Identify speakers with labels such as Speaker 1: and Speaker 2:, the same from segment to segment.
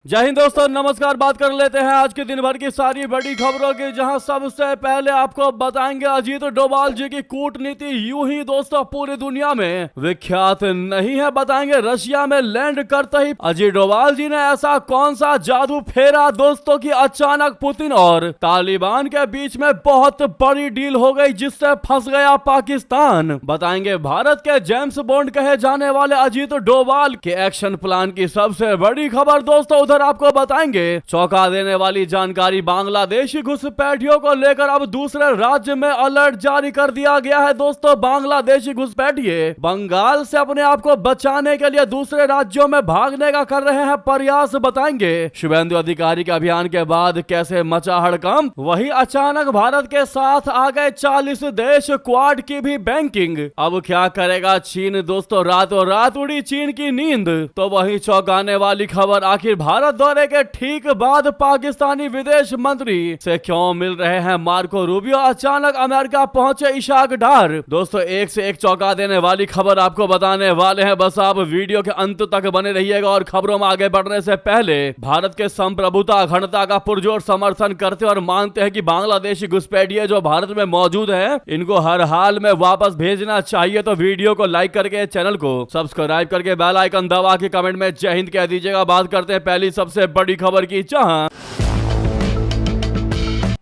Speaker 1: जय हिंद दोस्तों, नमस्कार। बात कर लेते हैं आज के दिन भर की सारी बड़ी खबरों की, जहां सबसे पहले आपको बताएंगे अजीत डोभाल जी की कूटनीति यूं ही दोस्तों पूरी दुनिया में विख्यात नहीं है। बताएंगे रशिया में लैंड करते ही अजीत डोभाल जी ने ऐसा कौन सा जादू फेरा दोस्तों की अचानक पुतिन और तालिबान के बीच में बहुत बड़ी डील हो गई, जिससे फंस गया पाकिस्तान। बताएंगे भारत के जेम्स बॉन्ड कहे जाने वाले अजीत डोभाल के एक्शन प्लान की सबसे बड़ी खबर दोस्तों। उधर आपको बताएंगे चौंका देने वाली जानकारी, बांग्लादेशी घुसपैठियों को लेकर अब दूसरे राज्य में अलर्ट जारी कर दिया गया है दोस्तों। बांग्लादेशी घुसपैठिए बंगाल से अपने आप को बचाने के लिए दूसरे राज्यों में भागने का कर रहे हैं प्रयास। बताएंगे शुभेंदु अधिकारी के अभियान के बाद कैसे मचा हड़कंप, वही अचानक भारत के साथ आ गए 40 देश, क्वाड की भी बैंकिंग। अब क्या करेगा चीन दोस्तों, रातों रात उड़ी चीन की नींद। तो वही चौंकाने वाली खबर, आखिर भारत दौरे के ठीक बाद पाकिस्तानी विदेश मंत्री से क्यों मिल रहे हैं मार्को रूबियो, अचानक अमेरिका पहुंचे इशाक डार। दोस्तों एक से एक चौंका देने वाली खबर आपको बताने वाले हैं, बस आप वीडियो के अंत तक बने रहिएगा। और खबरों में आगे बढ़ने से पहले भारत के संप्रभुता अखंडता का पुरजोर समर्थन करते और मानते हैं कि बांग्लादेशी घुसपैठिए जो भारत में मौजूद है, इनको हर हाल में वापस भेजना चाहिए। तो वीडियो को लाइक करके चैनल को सब्सक्राइब करके बेल आइकन दबा के कमेंट में जय हिंद कह दीजिएगा। बात करते हैं पहली सबसे बड़ी खबर की, जहां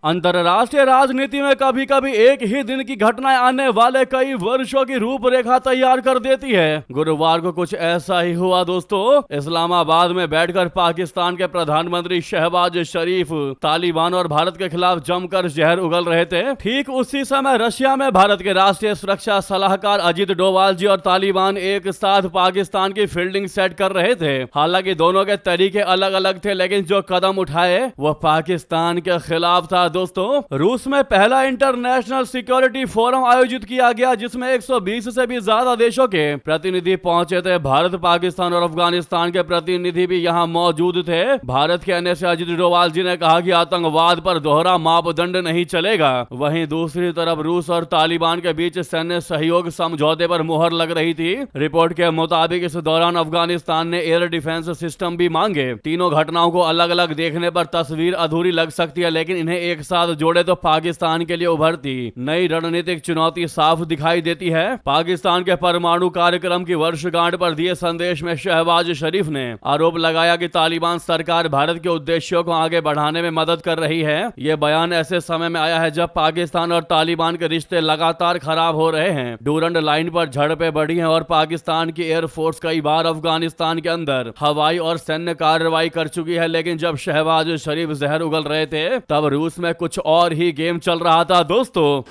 Speaker 1: अंतरराष्ट्रीय राजनीति में कभी कभी एक ही दिन की घटनाएं आने वाले कई वर्षों की रूपरेखा तैयार कर देती है। गुरुवार को कुछ ऐसा ही हुआ दोस्तों। इस्लामाबाद में बैठकर पाकिस्तान के प्रधानमंत्री शहबाज शरीफ तालिबान और भारत के खिलाफ जमकर जहर उगल रहे थे। ठीक उसी समय रशिया में भारत के राष्ट्रीय सुरक्षा सलाहकार अजीत डोभाल जी और तालिबान एक साथ पाकिस्तान की फील्डिंग सेट कर रहे थे। हालांकि दोनों के तरीके अलग अलग थे, लेकिन जो कदम उठाए वह पाकिस्तान के खिलाफ था दोस्तों। रूस में पहला इंटरनेशनल सिक्योरिटी फोरम आयोजित किया गया, जिसमें 120 से भी ज्यादा देशों के प्रतिनिधि पहुंचे थे। भारत, पाकिस्तान और अफगानिस्तान के प्रतिनिधि भी यहां मौजूद थे। भारत के अन्य से अजीत डोभाल जी ने कहा कि आतंकवाद पर दोहरा मापदंड नहीं चलेगा। वहीं दूसरी तरफ रूस और तालिबान के बीच सैन्य सहयोग समझौते पर मुहर लग रही थी। रिपोर्ट के मुताबिक इस दौरान अफगानिस्तान ने एयर डिफेंस सिस्टम भी मांगे। तीनों घटनाओं को अलग अलग देखने पर तस्वीर अधूरी लग सकती है, लेकिन इन्हें एक साथ जोड़े तो पाकिस्तान के लिए उभरती नई रणनीतिक चुनौती साफ दिखाई देती है। पाकिस्तान के परमाणु कार्यक्रम की वर्षगांठ पर दिए संदेश में शहबाज शरीफ ने आरोप लगाया कि तालिबान सरकार भारत के उद्देश्यों को आगे बढ़ाने में मदद कर रही है। यह बयान ऐसे समय में आया है जब पाकिस्तान और तालिबान के रिश्ते लगातार खराब हो रहे हैं। डूरंड लाइन पर झड़पें बढ़ी हैं और पाकिस्तान की एयरफोर्स कई बार अफगानिस्तान के अंदर हवाई और सैन्य कार्रवाई कर चुकी है। लेकिन जब शहबाज शरीफ जहर उगल रहे थे, तब रूस में कुछ और ही गेम चल रहा था दोस्तों।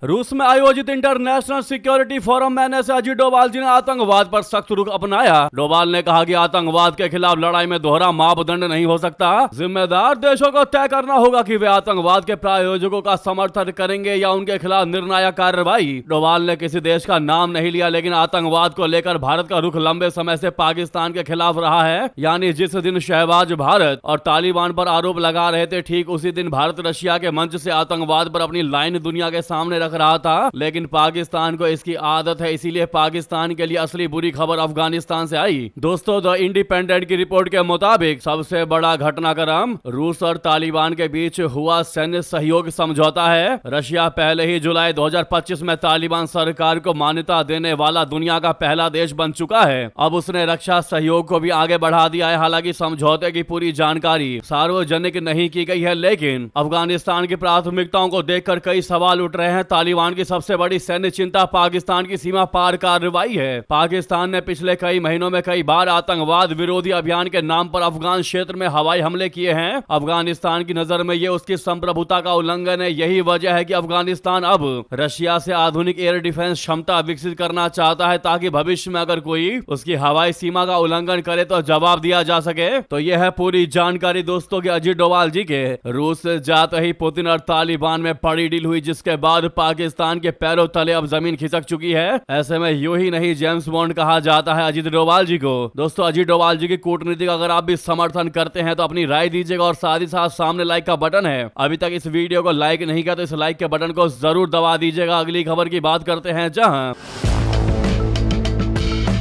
Speaker 1: रूस में आयोजित इंटरनेशनल सिक्योरिटी फोरम में से अजीत डोभाल जी ने आतंकवाद पर सख्त रुख अपनाया। डोभाल ने कहा कि आतंकवाद के खिलाफ लड़ाई में दोहरा मापदंड नहीं हो सकता। जिम्मेदार देशों को तय करना होगा कि वे आतंकवाद के प्रायोजकों का समर्थन करेंगे या उनके खिलाफ निर्णायक कार्रवाई। डोभाल ने किसी देश का नाम नहीं लिया, लेकिन आतंकवाद को लेकर भारत का रुख लंबे समय से पाकिस्तान के खिलाफ रहा है। यानी जिस दिन शहबाज भारत और तालिबान पर आरोप लगा रहे थे, ठीक उसी दिन भारत रशिया के मंच से आतंकवाद पर अपनी लाइन दुनिया के सामने रख रहा था। लेकिन पाकिस्तान को इसकी आदत है, इसीलिए पाकिस्तान के लिए असली बुरी खबर अफगानिस्तान से आई दोस्तों। द इंडिपेंडेंट की रिपोर्ट के मुताबिक सबसे बड़ा घटनाक्रम रूस और तालिबान के बीच हुआ सैन्य सहयोग समझौता है। रशिया पहले ही जुलाई 2025 में तालिबान सरकार को मान्यता देने वाला दुनिया का पहला देश बन चुका है। अब उसने रक्षा सहयोग को भी आगे बढ़ा दिया है। हालांकि समझौते की पूरी जानकारी सार्वजनिक नहीं की गई है, लेकिन अफगानिस्तान की प्राथमिकताओं को देखकर कई सवाल उठ रहे हैं। तालिबान की सबसे बड़ी सैन्य चिंता पाकिस्तान की सीमा पार कार्रवाई है। पाकिस्तान ने पिछले कई महीनों में कई बार आतंकवाद विरोधी अभियान के नाम पर अफगान क्षेत्र में हवाई हमले किए हैं। अफगानिस्तान की नजर में ये उसकी संप्रभुता का उल्लंघन है। यही वजह है कि अफगानिस्तान अब रशिया से आधुनिक एयर डिफेंस क्षमता विकसित करना चाहता है, ताकि भविष्य में अगर कोई उसकी हवाई सीमा का उल्लंघन करे तो जवाब दिया जा सके। तो यह है पूरी जानकारी दोस्तों की अजीत डोभाल जी के रूस जाते ही पुतिन और तालिबान में बड़ी डील हुई, जिसके बाद पाकिस्तान के पैरों तले अब जमीन खिसक चुकी है। ऐसे में यूं ही नहीं जेम्स बॉन्ड कहा जाता है अजीत डोभाल जी को। दोस्तों अजीत डोभाल जी की कूटनीति का अगर आप भी समर्थन करते हैं तो अपनी राय दीजिएगा, और साथ ही साथ सामने लाइक का बटन है, अभी तक इस वीडियो को लाइक नहीं किया तो इस लाइक के बटन को जरूर दबा दीजिएगा। अगली खबर की बात करते हैं, जहां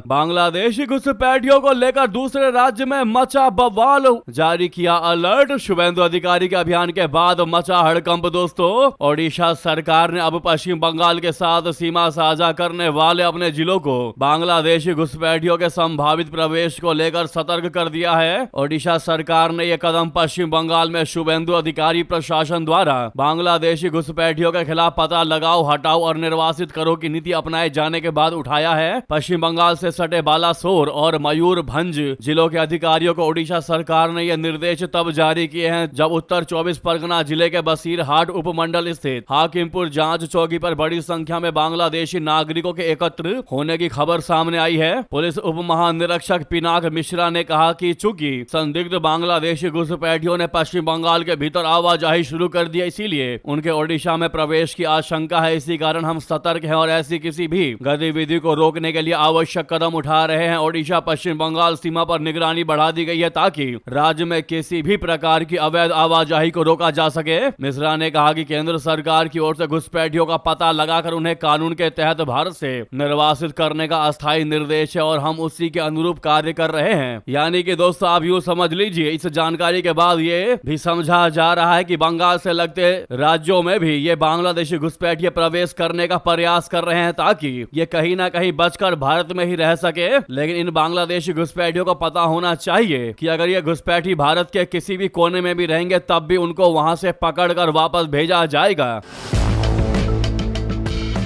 Speaker 1: बांग्लादेशी घुसपैठियों को लेकर दूसरे राज्य में मचा बवाल, जारी किया अलर्ट। शुभेंदु अधिकारी के अभियान के बाद मचा हड़कंप दोस्तों। ओडिशा सरकार ने अब पश्चिम बंगाल के साथ सीमा साझा करने वाले अपने जिलों को बांग्लादेशी घुसपैठियों के संभावित प्रवेश को लेकर सतर्क कर दिया है। ओडिशा सरकार ने यह कदम पश्चिम बंगाल में शुभेंदु अधिकारी प्रशासन द्वारा बांग्लादेशी घुसपैठियों के खिलाफ पता लगाओ, हटाओ और निर्वासित करो की नीति अपनाए जाने के बाद उठाया है। पश्चिम बंगाल से सटे बालासोर और मयूरभंज जिलों के अधिकारियों को ओडिशा सरकार ने यह निर्देश तब जारी किए हैं जब उत्तर 24 परगना जिले के बसीरहाट उपमंडल स्थित हाकिमपुर जांच चौकी पर बड़ी संख्या में बांग्लादेशी नागरिकों के एकत्र होने की खबर सामने आई है। पुलिस उप महानिरीक्षक पिनाक मिश्रा ने कहा कि चूंकि संदिग्ध बांग्लादेशी घुसपैठियों ने पश्चिम बंगाल के भीतर आवाजाही शुरू कर दी, इसीलिए उनके ओडिशा में प्रवेश की आशंका है। इसी कारण हम सतर्क हैं और ऐसी किसी भी गतिविधि को रोकने के लिए आवश्यक कदम उठा रहे हैं। ओडिशा पश्चिम बंगाल सीमा पर निगरानी बढ़ा दी गई है ताकि राज्य में किसी भी प्रकार की अवैध आवाजाही को रोका जा सके। मिश्रा ने कहा कि केंद्र सरकार की ओर से घुसपैठियों का पता लगाकर उन्हें कानून के तहत भारत से निर्वासित करने का अस्थायी निर्देश है और हम उसी के अनुरूप कार्य कर रहे हैं। यानी कि दोस्तों आप यूं समझ लीजिए, इस जानकारी के बाद ये भी समझा जा रहा है कि बंगाल से लगते राज्यों में भी ये बांग्लादेशी घुसपैठिए प्रवेश करने का प्रयास कर रहे हैं ताकि ये कहीं ना कहीं बचकर भारत में ही रह सके। लेकिन इन बांग्लादेशी घुसपैठियों को पता होना चाहिए कि अगर ये घुसपैठी भारत के किसी भी कोने में भी रहेंगे तब भी उनको वहां से पकड़कर वापस भेजा जाएगा।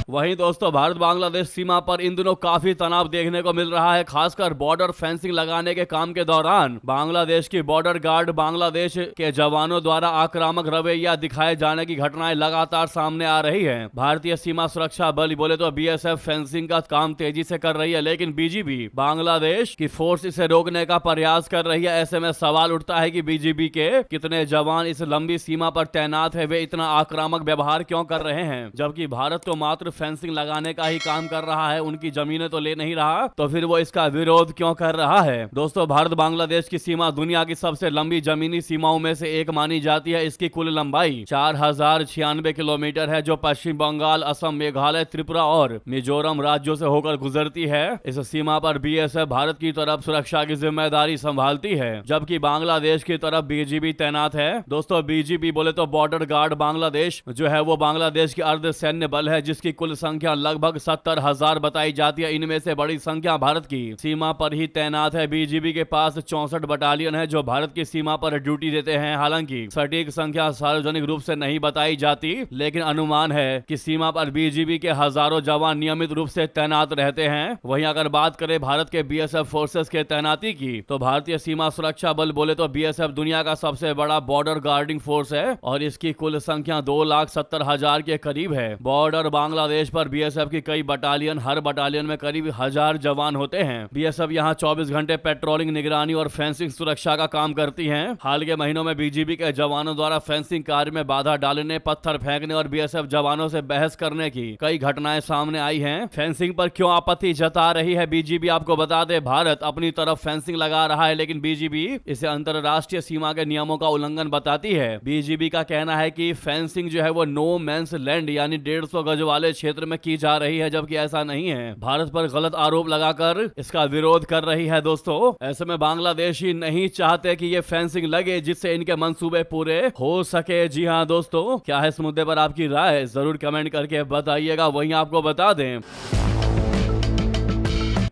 Speaker 1: वहीं दोस्तों भारत बांग्लादेश सीमा पर इन दिनों काफी तनाव देखने को मिल रहा है, खासकर बॉर्डर फेंसिंग लगाने के काम के दौरान बांग्लादेश की बॉर्डर गार्ड बांग्लादेश के जवानों द्वारा आक्रामक रवैया दिखाए जाने की घटनाएं लगातार सामने आ रही हैं। भारतीय सीमा सुरक्षा बल बोले तो बीएसएफ फेंसिंग का काम तेजी से कर रही है, लेकिन बीजीबी बांग्लादेश की फोर्स इसे रोकने का प्रयास कर रही है। ऐसे में सवाल उठता है कि बीजीबी के कितने जवान इस लंबी सीमा पर तैनात है, वे इतना आक्रामक व्यवहार क्यों कर रहे हैं, जबकि भारत तो मात्र फेंसिंग लगाने का ही काम कर रहा है, उनकी जमीनें तो ले नहीं रहा, तो फिर वो इसका विरोध क्यों कर रहा है। दोस्तों भारत बांग्लादेश की सीमा दुनिया की सबसे लंबी जमीनी सीमाओं में से एक मानी जाती है। इसकी कुल लंबाई 4096 किलोमीटर है, जो पश्चिम बंगाल, असम, मेघालय, त्रिपुरा और मिजोरम राज्यों से होकर गुजरती है। इस सीमा पर बीएसएफ भारत की तरफ सुरक्षा की जिम्मेदारी संभालती है, जबकि बांग्लादेश की तरफ बीजीबी तैनात है। दोस्तों बीजीबी बोले तो बॉर्डर गार्ड बांग्लादेश जो है वो बांग्लादेश की अर्ध सैन्य बल है, जिसकी कुल संख्या लगभग 70,000 बताई जाती है। इनमें से बड़ी संख्या भारत की सीमा पर ही तैनात है। बीजीबी के पास 64 बटालियन है जो भारत की सीमा पर ड्यूटी देते हैं। हालांकि सटीक संख्या सार्वजनिक रूप से नहीं बताई जाती, लेकिन अनुमान है कि सीमा पर बीजीबी के हजारों जवान नियमित रूप से तैनात रहते हैं। वहीं अगर बात करें भारत के बीएसएफ फोर्सेस के तैनाती की, तो भारतीय सीमा सुरक्षा बल बोले तो बीएसएफ दुनिया का सबसे बड़ा बॉर्डर गार्डिंग फोर्स है और इसकी कुल संख्या 2,70,000 के करीब है। बॉर्डर बांग्लादेश पर बीएसएफ की कई बटालियन, हर बटालियन में करीब 1000 जवान होते हैं। बीएसएफ यहां 24 घंटे पेट्रोलिंग, निगरानी और फेंसिंग सुरक्षा का काम करती है। हाल के महीनों में बीजीबी के जवानों द्वारा फेंसिंग कार्य में बाधा डालने, पत्थर फेंकने और बीएसएफ जवानों से बहस करने की कई घटनाएं सामने आई हैं। फेंसिंग पर क्यों आपत्ति जता रही है बीजीबी, आपको बता दें भारत अपनी तरफ फेंसिंग लगा रहा है, लेकिन बीजीबी इसे अंतरराष्ट्रीय सीमा के नियमों का उल्लंघन बताती है। बीजीबी का कहना है कि फेंसिंग जो है वो नो मैंस लैंड यानी 150 गज वाले क्षेत्र में की जा रही है, जबकि ऐसा नहीं है। भारत पर गलत आरोप लगाकर इसका विरोध कर रही है। दोस्तों ऐसे में बांग्लादेशी नहीं चाहते कि ये फेंसिंग लगे जिससे इनके मंसूबे पूरे हो सके। जी हाँ दोस्तों, क्या है इस मुद्दे पर आपकी राय, जरूर कमेंट करके बताइएगा। वहीं आपको बता दें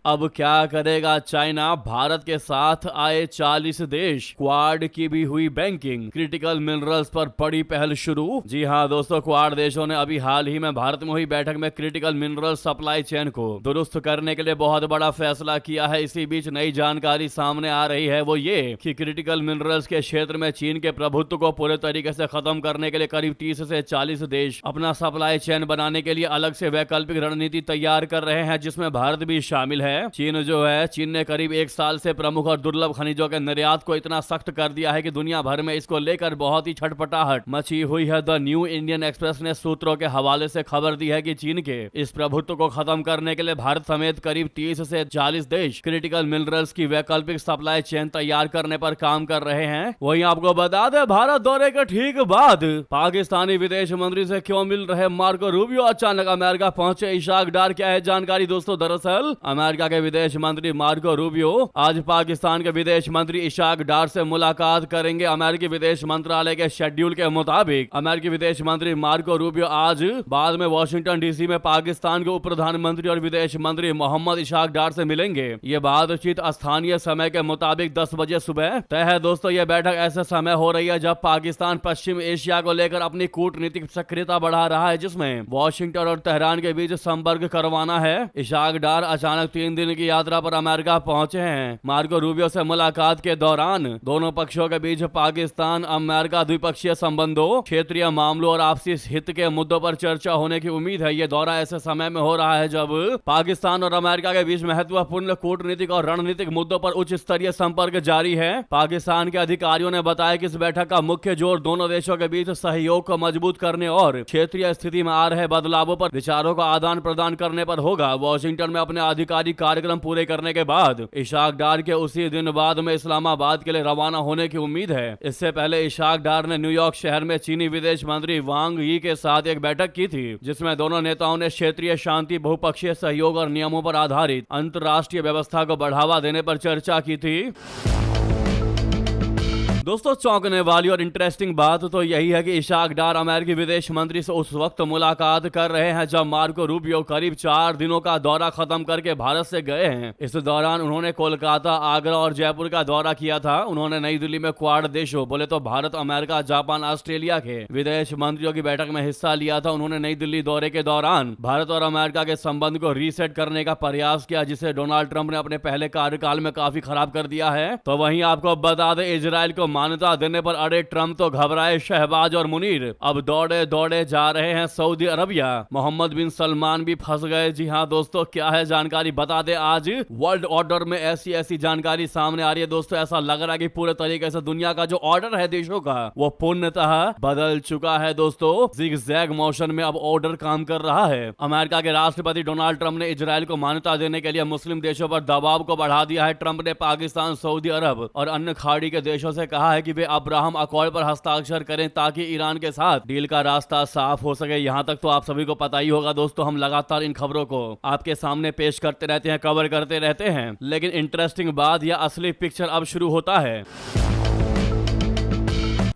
Speaker 1: अब क्या करेगा चाइना, भारत के साथ आए 40 देश, क्वाड की भी हुई बैंकिंग, क्रिटिकल मिनरल्स पर बड़ी पहल शुरू। जी हाँ दोस्तों, क्वाड देशों ने अभी हाल ही में भारत में हुई बैठक में क्रिटिकल मिनरल सप्लाई चेन को दुरुस्त करने के लिए बहुत बड़ा फैसला किया है। इसी बीच नई जानकारी सामने आ रही है, वो ये कि क्रिटिकल मिनरल्स के क्षेत्र में चीन के प्रभुत्व को पूरे तरीके से खत्म करने के लिए करीब 30 से 40 देश अपना सप्लाई चेन बनाने के लिए अलग से वैकल्पिक रणनीति तैयार कर रहे हैं, जिसमें भारत भी शामिल है। चीन ने करीब 1 साल से प्रमुख और दुर्लभ खनिजों के निर्यात को इतना सख्त कर दिया है कि दुनिया भर में इसको लेकर बहुत ही छटपटाहट मची हुई है। द न्यू इंडियन एक्सप्रेस ने सूत्रों के हवाले से खबर दी है कि चीन के इस प्रभुत्व को खत्म करने के लिए भारत समेत करीब 30 से 40 देश क्रिटिकल मिनरल्स की वैकल्पिक सप्लाई चेन तैयार करने पर काम कर रहे हैं। वहीं आपको बता दें भारत दौरे के ठीक बाद पाकिस्तानी विदेश मंत्री से क्यों मिल रहे मार्को रूबियो अचानक अमेरिका पहुंचे। इशाक डार क्या है जानकारी दोस्तों, दरअसल अमेरिका अमेरिका के विदेश मंत्री मार्को रूबियो आज पाकिस्तान के विदेश मंत्री इशाक डार से मुलाकात करेंगे। अमेरिकी विदेश मंत्रालय के शेड्यूल के मुताबिक अमेरिकी विदेश मंत्री मार्को रूबियो आज बाद में वॉशिंगटन डीसी में पाकिस्तान के उप प्रधानमंत्री और विदेश मंत्री मोहम्मद इशाक डार से मिलेंगे। ये बातचीत स्थानीय समय के मुताबिक 10 बजे सुबह तय है। दोस्तों, ये बैठक ऐसे समय हो रही है जब पाकिस्तान पश्चिम एशिया को लेकर अपनी कूटनीतिक सक्रियता बढ़ा रहा है, जिसमें वॉशिंगटन और तेहरान के बीच संपर्क करवाना है। इशाक डार अचानक 3 दिन की यात्रा पर अमेरिका पहुंचे हैं। मार्को रूबियो से मुलाकात के दौरान दोनों पक्षों के बीच पाकिस्तान अमेरिका द्विपक्षीय संबंधों, क्षेत्रीय मामलों और आपसी हित के मुद्दों पर चर्चा होने की उम्मीद है। ये दौरा ऐसे समय में हो रहा है जब पाकिस्तान और अमेरिका के बीच महत्वपूर्ण कूटनीतिक और रणनीतिक मुद्दों पर उच्च स्तरीय संपर्क जारी है। पाकिस्तान के अधिकारियों ने बताया कि इस बैठक का मुख्य जोर दोनों देशों के बीच सहयोग को मजबूत करने और क्षेत्रीय स्थिति में आ रहे बदलावों पर विचारों का आदान प्रदान करने पर होगा। वॉशिंगटन में अपने आधिकारिक कार्यक्रम पूरे करने के बाद इशाक डार के उसी दिन बाद में इस्लामाबाद के लिए रवाना होने की उम्मीद है। इससे पहले इशाक डार ने न्यूयॉर्क शहर में चीनी विदेश मंत्री वांग यी के साथ एक बैठक की थी, जिसमें दोनों नेताओं ने क्षेत्रीय शांति, बहुपक्षीय सहयोग और नियमों पर आधारित अंतर्राष्ट्रीय व्यवस्था को बढ़ावा देने पर चर्चा की थी। दोस्तों, चौंकने वाली और इंटरेस्टिंग बात तो यही है कि इशाक डार अमेरिकी विदेश मंत्री से उस वक्त मुलाकात कर रहे हैं जब मार्को रूबियो करीब 4 दिनों का दौरा खत्म करके भारत से गए हैं। इस दौरान उन्होंने कोलकाता, आगरा और जयपुर का दौरा किया था। उन्होंने नई दिल्ली में क्वाड देशों, बोले तो भारत, अमेरिका, जापान, ऑस्ट्रेलिया के विदेश मंत्रियों की बैठक में हिस्सा लिया था। उन्होंने नई दिल्ली दौरे के दौरान भारत और अमेरिका के संबंध को रीसेट करने का प्रयास किया, जिसे डोनाल्ड ट्रंप ने अपने पहले कार्यकाल में काफी खराब कर दिया है। तो वहीं आपको बता दें, इजराइल को मान्यता देने पर अड़े ट्रंप तो घबराए शहबाज और मुनीर अब दौड़े दौड़े जा रहे हैं सऊदी अरबिया। मोहम्मद बिन सलमान भी फंस गए। जी हां दोस्तों, क्या है जानकारी बता दे। आज वर्ल्ड ऑर्डर में ऐसी जानकारी सामने आ रही है। दोस्तों, ऐसा लग रहा है कि पूरे तरीके से दुनिया का जो ऑर्डर है देशों का, वो पूर्णतः बदल चुका है। दोस्तों, जिगजैग मोशन में अब ऑर्डर काम कर रहा है। अमेरिका के राष्ट्रपति डोनाल्ड ट्रंप ने इजराइल को मान्यता देने के लिए मुस्लिम देशों पर दबाव को बढ़ा दिया है। ट्रंप ने पाकिस्तान, सऊदी अरब और अन्य खाड़ी के देशों से कहा है कि वे अब्राहम अकॉर्ड पर हस्ताक्षर करें ताकि ईरान के साथ डील का रास्ता साफ हो सके। यहां तक तो आप सभी को पता ही होगा दोस्तों, हम लगातार इन खबरों को आपके सामने पेश करते रहते हैं, कवर करते रहते हैं। लेकिन इंटरेस्टिंग बात या असली पिक्चर अब शुरू होता है।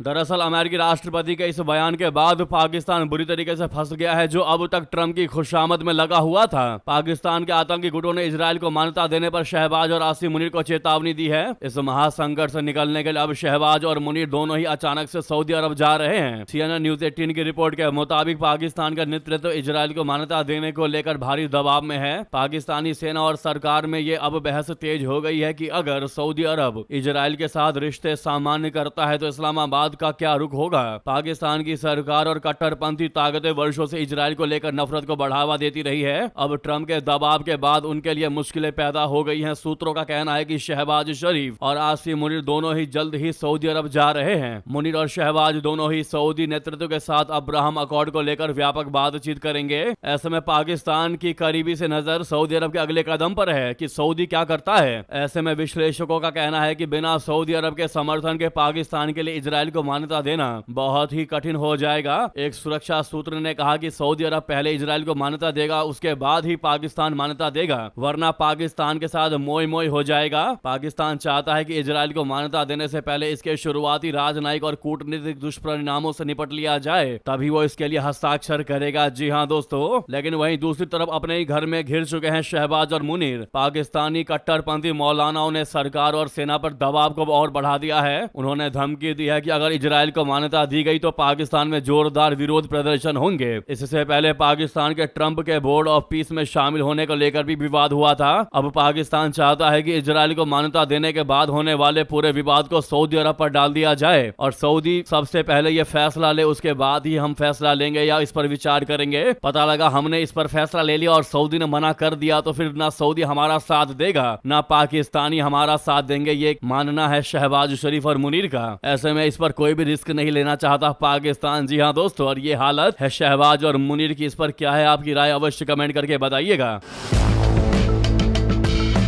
Speaker 1: दरअसल अमेरिकी राष्ट्रपति के इस बयान के बाद पाकिस्तान बुरी तरीके से फंस गया है, जो अब तक ट्रंप की खुशामद में लगा हुआ था। पाकिस्तान के आतंकी गुटों ने इजराइल को मान्यता देने पर शहबाज और आसिम मुनीर को चेतावनी दी है। इस महासंकट से निकलने के लिए अब शहबाज और मुनीर दोनों ही अचानक से सऊदी अरब जा रहे हैं। CNN न्यूज 18 की रिपोर्ट के मुताबिक पाकिस्तान का नेतृत्व इजराइल को मान्यता देने को लेकर भारी दबाव में है। पाकिस्तानी सेना और सरकार में ये अब बहस तेज हो गई है कि अगर सऊदी अरब इजराइल के साथ रिश्ते सामान्य करता है तो इस्लामाबाद का क्या रुख होगा। पाकिस्तान की सरकार और कट्टरपंथी ताकतें वर्षों से इजराइल को लेकर नफरत को बढ़ावा देती रही है। अब ट्रंप के दबाव के बाद उनके लिए मुश्किलें पैदा हो गई हैं। सूत्रों का कहना है कि शहबाज शरीफ और आसिम मुनीर दोनों ही जल्द ही सऊदी अरब जा रहे हैं। मुनीर और शहबाज दोनों ही सऊदी नेतृत्व के साथ अब्राहम अकॉर्ड को लेकर व्यापक बातचीत करेंगे। ऐसे में पाकिस्तान की करीबी से नजर सऊदी अरब के अगले कदम पर है कि सऊदी क्या करता है। ऐसे में विश्लेषकों का कहना है कि बिना सऊदी अरब के समर्थन के पाकिस्तान के लिए इजराइल को मान्यता देना बहुत ही कठिन हो जाएगा। एक सुरक्षा सूत्र ने कहा कि सऊदी अरब पहले इजराइल को मान्यता देगा, उसके बाद ही पाकिस्तान मान्यता देगा, वरना पाकिस्तान के साथ मोई मोई हो जाएगा। पाकिस्तान चाहता है कि इजराइल को मान्यता देने से पहले इसके शुरुआती राजनयिक और कूटनीतिक दुष्परिणामों से निपट लिया जाए, तभी वो इसके लिए हस्ताक्षर करेगा। जी हाँ दोस्तों, लेकिन वहीं दूसरी तरफ अपने ही घर में घिर चुके हैं शहबाज और मुनीर। पाकिस्तानी कट्टरपंथी मौलानाओं ने सरकार और सेना पर दबाव को और बढ़ा दिया है। उन्होंने धमकी दी है कि अगर इजराइल को मान्यता दी गई तो पाकिस्तान में जोरदार विरोध प्रदर्शन होंगे। इससे पहले पाकिस्तान के ट्रंप के बोर्ड ऑफ पीस में शामिल होने को लेकर भी विवाद हुआ था। अब पाकिस्तान चाहता है कि इजराइल को मान्यता देने के बाद होने वाले पूरे विवाद को सऊदी अरब पर डाल दिया जाए और सऊदी सबसे पहले यह फैसला ले, उसके बाद ही हम फैसला लेंगे या इस पर विचार करेंगे। पता लगा हमने इस पर फैसला ले लिया और सऊदी ने मना कर दिया तो फिर ना सऊदी हमारा साथ देगा ना पाकिस्तानी हमारा साथ देंगे। ये मानना है शहबाज शरीफ और मुनीर का। ऐसे में इस पर कोई भी रिस्क नहीं लेना चाहता पाकिस्तान। जी हाँ दोस्तों, और ये हालत है शहबाज और मुनीर की। इस पर क्या है आपकी राय, अवश्य कमेंट करके बताइएगा।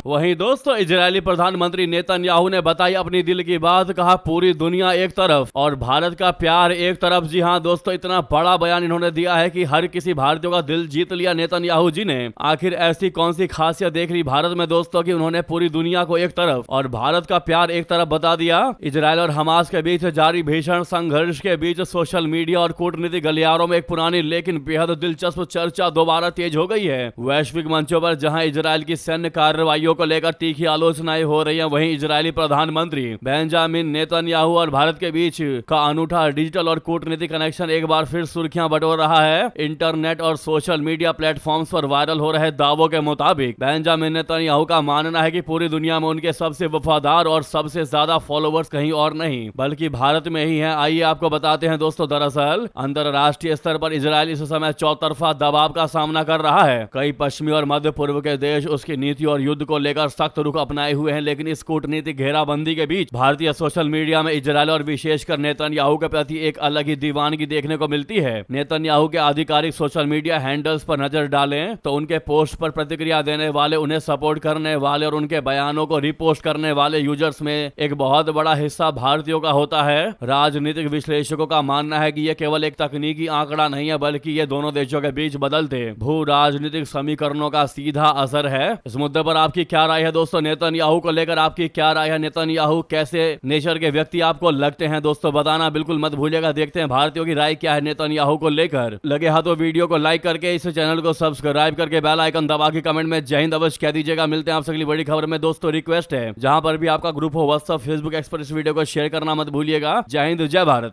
Speaker 1: वहीं दोस्तों इजरायली प्रधानमंत्री नेतन्याहू ने बताई अपनी दिल की बात, कहा पूरी दुनिया एक तरफ और भारत का प्यार एक तरफ। जी हाँ दोस्तों, इतना बड़ा बयान इन्होंने दिया है कि हर किसी भारतीय का दिल जीत लिया नेतन्याहू जी ने। आखिर ऐसी कौन सी खासियत देख ली भारत में दोस्तों कि उन्होंने पूरी दुनिया को एक तरफ और भारत का प्यार एक तरफ बता दिया। इजरायल और हमास के बीच जारी भीषण संघर्ष के बीच सोशल मीडिया और कूटनीतिक गलियारों में एक पुरानी लेकिन बेहद दिलचस्प चर्चा दोबारा तेज हो गई है। वैश्विक मंचों पर जहां इजरायल की सैन्य कार्रवाइयों को लेकर तीखी आलोचनाएं हो रही हैं, वहीं इजरायली प्रधानमंत्री बेंजामिन नेतन्याहू और भारत के बीच का अनूठा डिजिटल और कूटनीतिक कनेक्शन एक बार फिर सुर्खियां बटोर रहा है। इंटरनेट और सोशल मीडिया प्लेटफॉर्म्स पर वायरल हो रहे दावों के मुताबिक बेंजामिन नेतन्याहू का मानना है कि पूरी दुनिया में उनके सबसे वफादार और सबसे ज्यादा फॉलोवर्स कहीं और नहीं बल्कि भारत में ही है। आइए आपको बताते हैं दोस्तों, दरअसल अंतरराष्ट्रीय स्तर पर इजरायल इस समय चौतरफा दबाव का सामना कर रहा है। कई पश्चिमी और मध्य पूर्व के देश उसकी नीति और युद्ध को लेकर सख्त रुख अपनाए हुए हैं, लेकिन इस कूटनीतिक घेराबंदी के बीच भारतीय सोशल मीडिया में इजरायल और विशेषकर नेतन्याहू के प्रति एक अलग ही दीवानगी देखने को मिलती है। नेतन्याहू के आधिकारिक सोशल मीडिया हैंडल्स पर नजर डालें तो उनके पोस्ट पर प्रतिक्रिया देने वाले, उन्हें सपोर्ट करने वाले और उनके बयानों को रिपोस्ट करने वाले यूजर्स में एक बहुत बड़ा हिस्सा भारतीयों का होता है। राजनीतिक विश्लेषकों का मानना है कि यह केवल एक तकनीकी आंकड़ा नहीं है बल्कि ये दोनों देशों के बीच बदलते भू राजनीतिक समीकरणों का सीधा असर है। इस मुद्दे पर आपकी क्या राय है दोस्तों? नेतन्याहू को लेकर आपकी क्या राय है? नेतन्याहू कैसे नेचर के व्यक्ति आपको लगते हैं दोस्तों? बताना बिल्कुल मत भूलिएगा। देखते हैं भारतीयों की राय क्या है नेतन्याहू को लेकर। लगे हाथों वीडियो को लाइक करके इस चैनल को सब्सक्राइब करके बेल आइकन दबा के कमेंट में जय हिंद अवश्य कह दीजिएगा। मिलते हैं आपसे अगली बड़ी खबर में दोस्तों। रिक्वेस्ट है जहां पर भी आपका ग्रुप हो व्हाट्सएप फेसबुक एक्स पर इस वीडियो को शेयर करना मत भूलिएगा। जय हिंद, जय भारत।